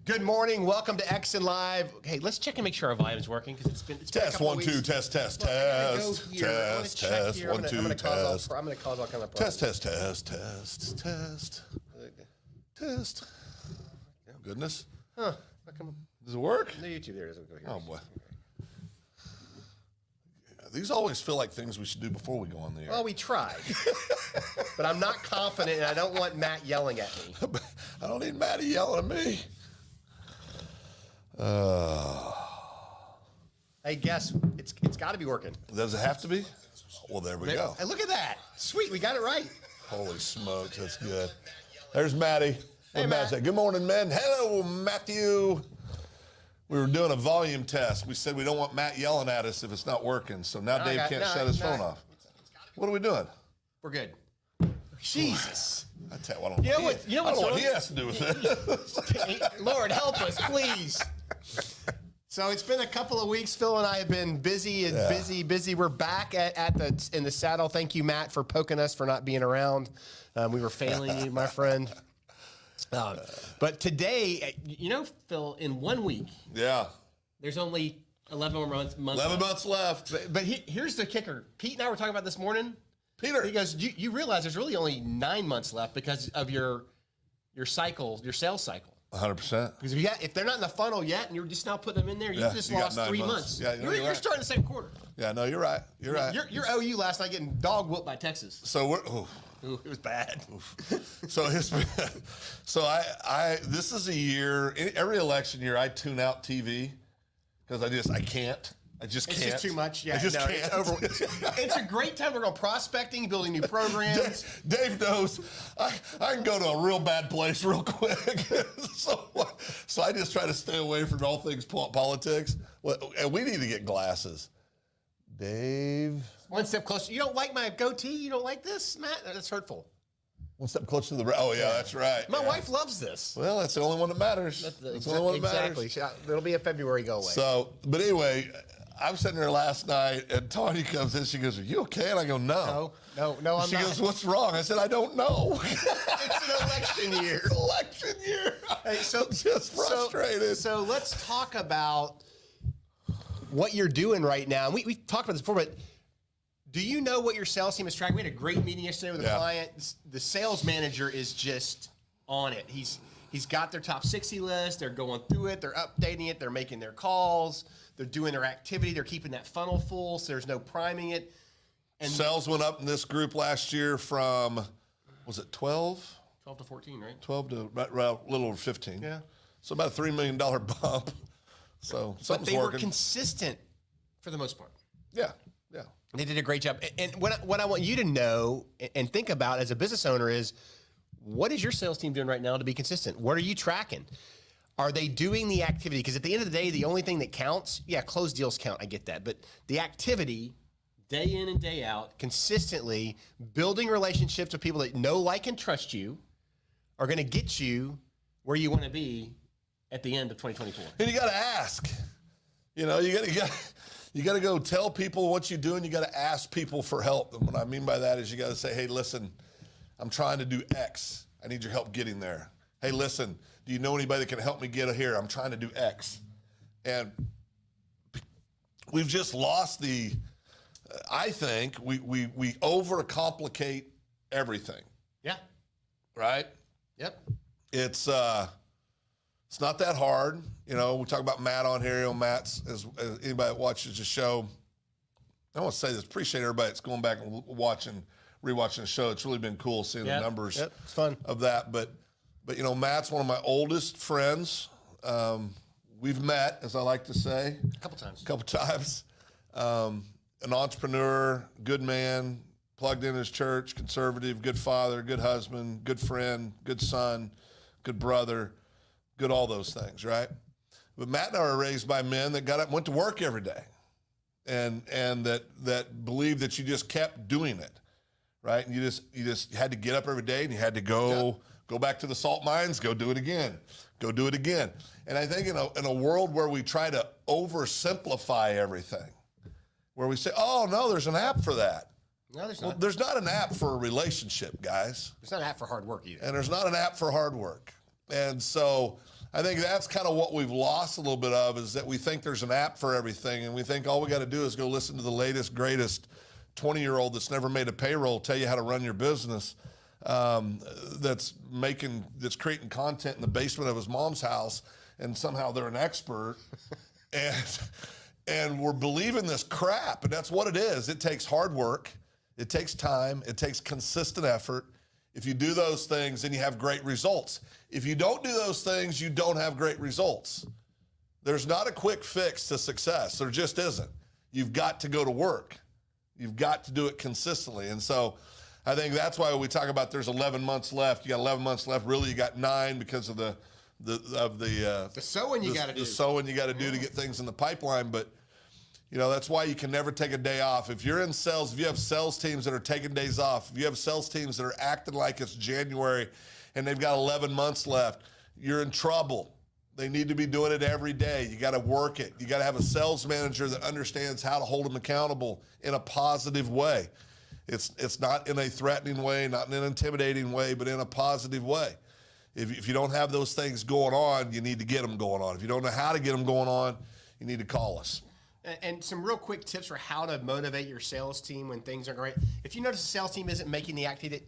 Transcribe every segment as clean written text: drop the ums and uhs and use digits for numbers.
Good morning. Welcome to EXSIN Live. Hey, let's check and make sure our volume's working because it's been a couple 1 2 test test Look, test I'm gonna test check test here. 1 2 test I'm going to cause all kind of test problems. test test. Goodness, Huh? How come? does it work? No YouTube. There it is. Go here. Oh boy, these always feel like things we should do before we go on the air. Well, we tried, but I'm not confident, and I don't want Matt yelling at me. I don't need Maddie yelling at me. Hey, guess it's got to be working. Does it have to be? Well, there we go. Hey, look at that. Sweet, we got it right. Holy smokes, that's good. There's Maddie. Hey, Matt say, good morning, men. Hello, Matthew. We were doing a volume test. We said we don't want Matt yelling at us if it's not working. So now Dave can't shut his phone off. What are we doing? We're good. Jesus. I tell you what, I don't know what he has to do with it. Lord, help us, please. So it's been a couple of weeks. Phil and I have been busy and busy. We're back in the saddle. Thank you, Matt, for poking us for not being around. We were failing you, my friend. But today, Phil, in 1 week, there's only 11 more months. 11 months left. But here's the kicker. Pete and I were talking about this morning. Peter, he goes, you realize there's really only 9 months left because of your cycle, your sales cycle. 100%. Because if they're not in the funnel yet, and you're just now putting them in there, you just lost 3 months. Yeah, you're starting the second quarter. Yeah, no, you're right. You're right. Your OU last night getting dog whooped by Texas. So we're. Ooh, it was bad. So this is a year. Every election year, I tune out TV because I can't. I just can't. It's just too much. Yeah, I just can't. It's a great time to go prospecting, building new programs. Dave knows I can go to a real bad place real quick. So I just try to stay away from all things politics. And we need to get glasses. Dave. One step closer. You don't like my goatee? You don't like this, Matt? That's hurtful. One step closer to the. Oh yeah, that's right. My wife loves this. Well, that's the only one that matters. That's the only one that matters. Exactly. It'll be a February go away. So, but anyway, I'm sitting there last night, and Tanya comes in. She goes, "Are you okay?" And I go, "No, I'm not." She goes, "What's wrong?" I said, "I don't know." It's an election year. Election year. Hey, I'm just frustrated. So let's talk about what you're doing right now. We've talked about this before, but do you know what your sales team is tracking? We had a great meeting yesterday with a client. The sales manager is just on it. He's got their top 60 list. They're going through it. They're updating it. They're making their calls. They're doing their activity. They're keeping that funnel full, so there's no priming it. And sales went up in this group last year from, was it 12? 12 to 14, right? 12 to a little over 15. Yeah. So about a $3 million bump. So something's but they working. were consistent for the most part. Yeah. They did a great job. And what I want you to know and think about as a business owner is, what is your sales team doing right now to be consistent? What are you tracking? Are they doing the activity? Because at the end of the day, the only thing that counts, closed deals count. I get that. But the activity, day in and day out, consistently building relationships with people that know, like, and trust you are going to get you where you want to be at the end of 2024. And you got to ask. You got to go tell people what you do, and you got to ask people for help. And what I mean by that is you got to say, hey, listen, I'm trying to do X. I need your help getting there. Hey, listen, do you know anybody that can help me get here? I'm trying to do X. And we've just lost I think we overcomplicate everything. Yeah. Right? Yep. It's not that hard. We talk about Matt on here. Matt's, as anybody that watches the show, I want to say this, appreciate everybody that's going back and rewatching the show. It's really been cool seeing the numbers it's fun. of that. But Matt's one of my oldest friends. We've met, as I like to say. A couple times. An entrepreneur, good man, plugged in his church, conservative, good father, good husband, good friend, good son, good brother, good all those things, right? But Matt and I were raised by men that got up and went to work every day and that believed that you just kept doing it, right? And you just had to get up every day and you had to go back to the salt mines, go do it again. And I think in a world where we try to oversimplify everything, where we say, oh, no, there's an app for that. No, there's not. Well, there's not an app for a relationship, guys. There's not an app for hard work either. And there's not an app for hard work. And so I think that's kind of what we've lost a little bit of, is that we think there's an app for everything, and we think all we got to do is go listen to the latest, greatest 20-year-old that's never made a payroll tell you how to run your business, that's creating content in the basement of his mom's house, and somehow they're an expert. and we're believing this crap, and that's what it is. It takes hard work. It takes time. It takes consistent effort. If you do those things, then you have great results. If you don't do those things, you don't have great results. There's not a quick fix to success. There just isn't. You've got to go to work. You've got to do it consistently. And so I think that's why we talk about there's 11 months left. You got 11 months left. Really, you got 9 because of the sowing you got to do. The sowing you got to do to get things in the pipeline. But that's why you can never take a day off. If you're in sales, if you have sales teams that are taking days off, if you have sales teams that are acting like it's January and they've got 11 months left, you're in trouble. They need to be doing it every day. You got to work it. You got to have a sales manager that understands how to hold them accountable in a positive way. It's not in a threatening way, not in an intimidating way, but in a positive way. If you don't have those things going on, you need to get them going on. If you don't know how to get them going on, you need to call us. And some real quick tips for how to motivate your sales team when things are great. If you notice the sales team isn't making the activity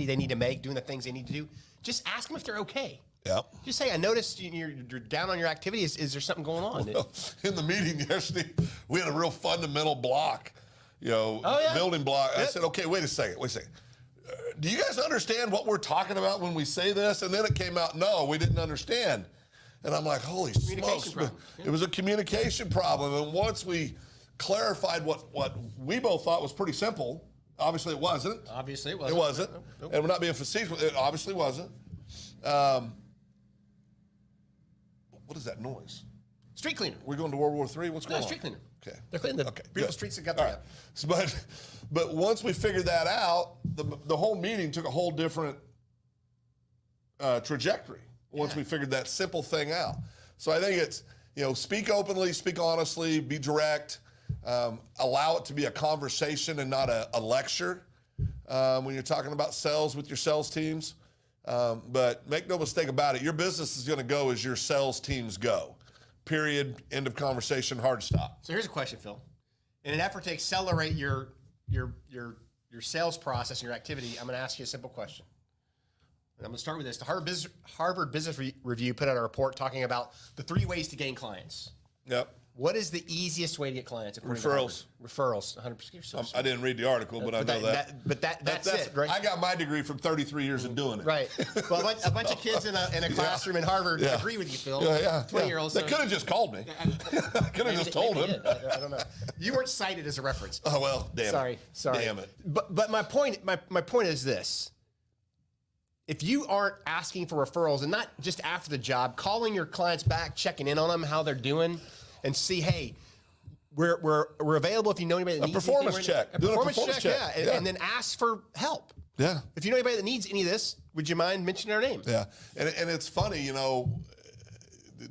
they need to make, doing the things they need to do, just ask them if they're okay. Yep. Just say, I noticed you're down on your activity. Is there something going on? Well, in the meeting yesterday, we had a real fundamental block, building block. I said, okay, wait a second. Do you guys understand what we're talking about when we say this? And then it came out, no, we didn't understand. And I'm like, holy smokes. It was a communication problem. And once we clarified what we both thought was pretty simple, obviously it wasn't. Obviously it wasn't. It wasn't. Nope. And we're not being facetious. It obviously wasn't. What is that noise? Street cleaner. We're going to World War III? What's going on? Street cleaner. Okay. They're cleaning the beautiful streets that got there. Right. But once we figured that out, the whole meeting took a whole different trajectory once we figured that simple thing out. So I think it's, speak openly, speak honestly, be direct, allow it to be a conversation and not a lecture when you're talking about sales with your sales teams. But make no mistake about it, your business is going to go as your sales teams go. Period. End of conversation. Hard stop. So here's a question, Phil. In an effort to accelerate your sales process and your activity, I'm going to ask you a simple question. And I'm going to start with this. The Harvard Business Review put out a report talking about the 3 ways to gain clients. Yep. What is the easiest way to get clients? Referrals. Referrals, 100%. I didn't read the article, but I know that. But that's it, right? I got my degree from 33 years of doing it. Right. Well, a bunch of kids in a classroom in Harvard agree with you, Phil. Yeah. 20-year-olds. They could have just called me. I could have just told them. I don't know. You weren't cited as a reference. Oh, well, damn it. Sorry. Damn it. But my point is this. If you aren't asking for referrals, and not just after the job, calling your clients back, checking in on them, how they're doing, and see, hey, we're available if you know anybody that needs performance check. A performance check, yeah. And then ask for help. Yeah. If you know anybody that needs any of this, would you mind mentioning their name? Yeah. And it's funny,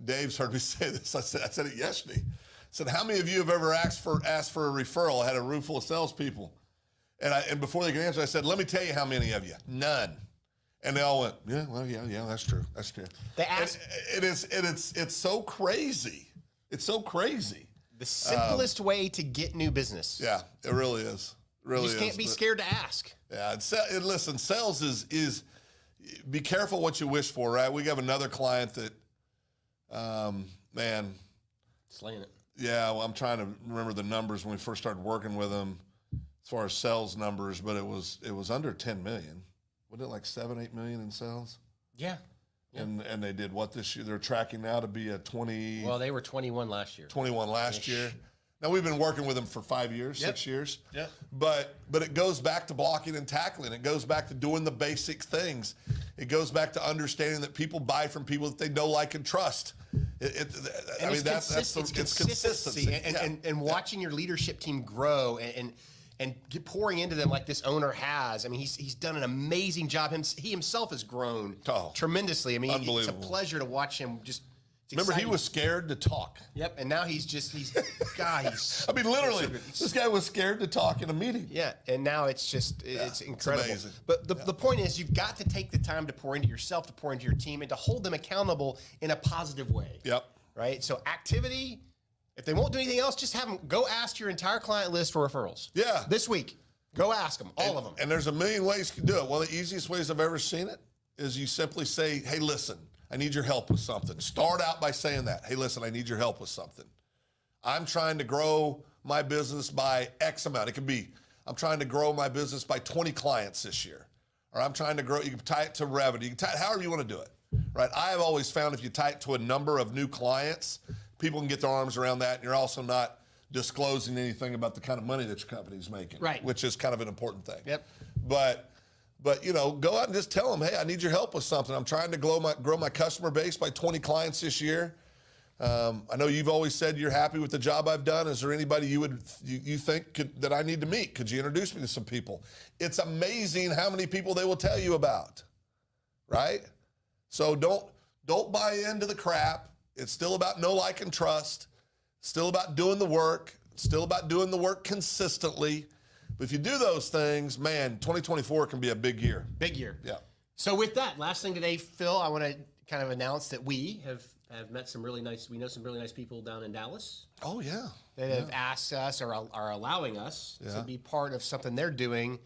Dave's heard me say this. I said it yesterday. I said, how many of you have ever asked for a referral? I had a room full of salespeople. And before they could answer, I said, let me tell you how many of you. None. And they all went, yeah, that's true. That's true. They asked. It's so crazy. It's so crazy. The simplest way to get new business. Yeah, it really is. You just can't be scared to ask. Yeah, and listen, sales is be careful what you wish for, right? We have another client that, Slaying it. Yeah, well, I'm trying to remember the numbers when we first started working with them as far as sales numbers, but it was under 10 million. Wasn't it like 7-8 million in sales? Yeah. And they did what this year? They're tracking now to be a 20. Well, they were 21 last year. 21 last year. Now we've been working with them for 5 years, 6 years. Yeah. But it goes back to blocking and tackling. It goes back to doing the basic things. It goes back to understanding that people buy from people that they know, like, and trust. That's consistency. And watching your leadership team grow and pouring into them like this owner has. I mean, he's done an amazing job. He himself has grown tremendously. I mean, it's a pleasure to watch him just Remember, he was scared to talk. Yep, and now he's God, he's. I mean, literally, this guy was scared to talk in a meeting. Yeah, and now it's incredible. amazing. But the point is, you've got to take the time to pour into yourself, to pour into your team, and to hold them accountable in a positive way. Yep. Right? So activity, if they won't do anything else, just have them go ask your entire client list for referrals. Yeah. This week, go ask them, all of them. And there's a million ways you can do it. One of the easiest ways I've ever seen it is you simply say, hey, listen, I need your help with something. Start out by saying that. Hey, listen, I need your help with something. I'm trying to grow my business by X amount. It could be, I'm trying to grow my business by 20 clients this year. Or I'm trying to grow, you can tie it to revenue. You can tie it however you want to do it, right? I've always found if you tie it to a number of new clients, people can get their arms around that, and you're also not disclosing anything about the kind of money that your company's making, right? Which is kind of an important thing. Yep. But you know, go out and just tell them, hey, I need your help with something. I'm trying to grow my customer base by 20 clients this year. I know you've always said you're happy with the job I've done. Is there anybody you think that I need to meet? Could you introduce me to some people? It's amazing how many people they will tell you about, right? So don't buy into the crap. It's still about know, like, and trust. Still about doing the work. Still about doing the work consistently. But if you do those things, man, 2024 can be a big year. Big year. Yeah. So with that, last thing today, Phil, I want to kind of announce that we have met some really nice people down in Dallas Oh, yeah. that have asked us or are allowing us to be part of something they're doing,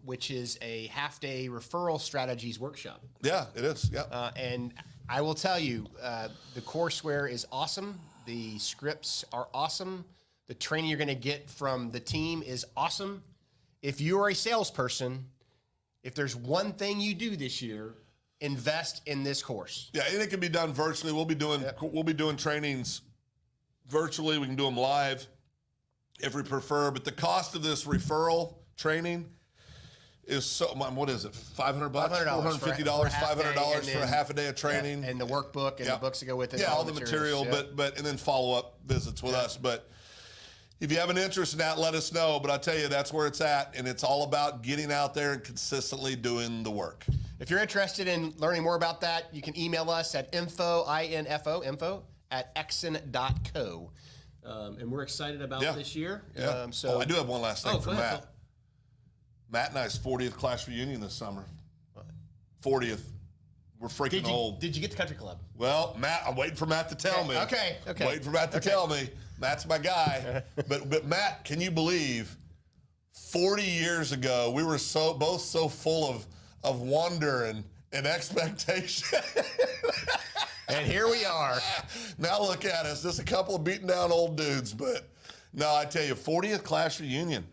which is a half-day referral strategies workshop. Yeah, it is. Yeah. And I will tell you, the courseware is awesome. The scripts are awesome. The training you're going to get from the team is awesome. If you are a salesperson, if there's one thing you do this year, invest in this course. Yeah, and it can be done virtually. We'll be doing trainings virtually. We can do them live if we prefer. But the cost of this referral training is so. What is it? $500, $450, $500 for a half a day of training, and the workbook and the books that go with it. Yeah, all the material, but and then follow up visits with us. But if you have an interest in that, let us know. But I tell you, that's where it's at, and it's all about getting out there and consistently doing the work. If you're interested in learning more about that, you can email us at info at exsin.co. And we're excited about this year. Yeah. I do have one last thing for Matt. Phil. Matt and I's 40th class reunion this summer. 40th. We're freaking old. Did you get the country club? Well, Matt, I'm waiting for Matt to tell me. Okay. Waiting for Matt to tell me. Matt's my guy. but Matt, can you believe 40 years ago we were both so full of wonder and expectation. And here we are. Now look at us. Just a couple of beaten down old dudes. But no, I tell you, 40th class reunion.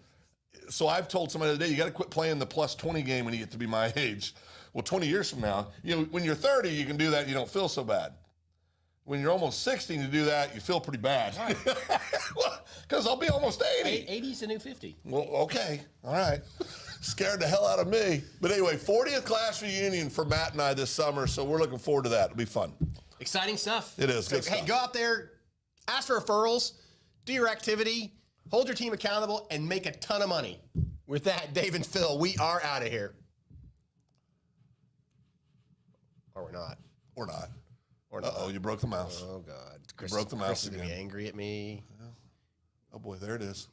So I've told somebody today, you got to quit playing the plus 20 game when you get to be my age. Well, 20 years from now, when you're 30, you can do that. You don't feel so bad. When you're almost 60 to do that, you feel pretty bad. Because I'll be almost 80. 80's the new 50. Well, okay. All right. Scared the hell out of me. But anyway, 40th class reunion for Matt and I this summer, so we're looking forward to that. It'll be fun. Exciting stuff. It is. Good Hey, stuff. go out there, ask for referrals, do your activity, hold your team accountable, and make a ton of money. With that, Dave and Phil, we are out of here. Or we're not. Or not. Or not. Uh-oh, you broke the mouse. Oh, God. You broke the mouse Chris is going to again. be angry at me. Oh, boy, there it is.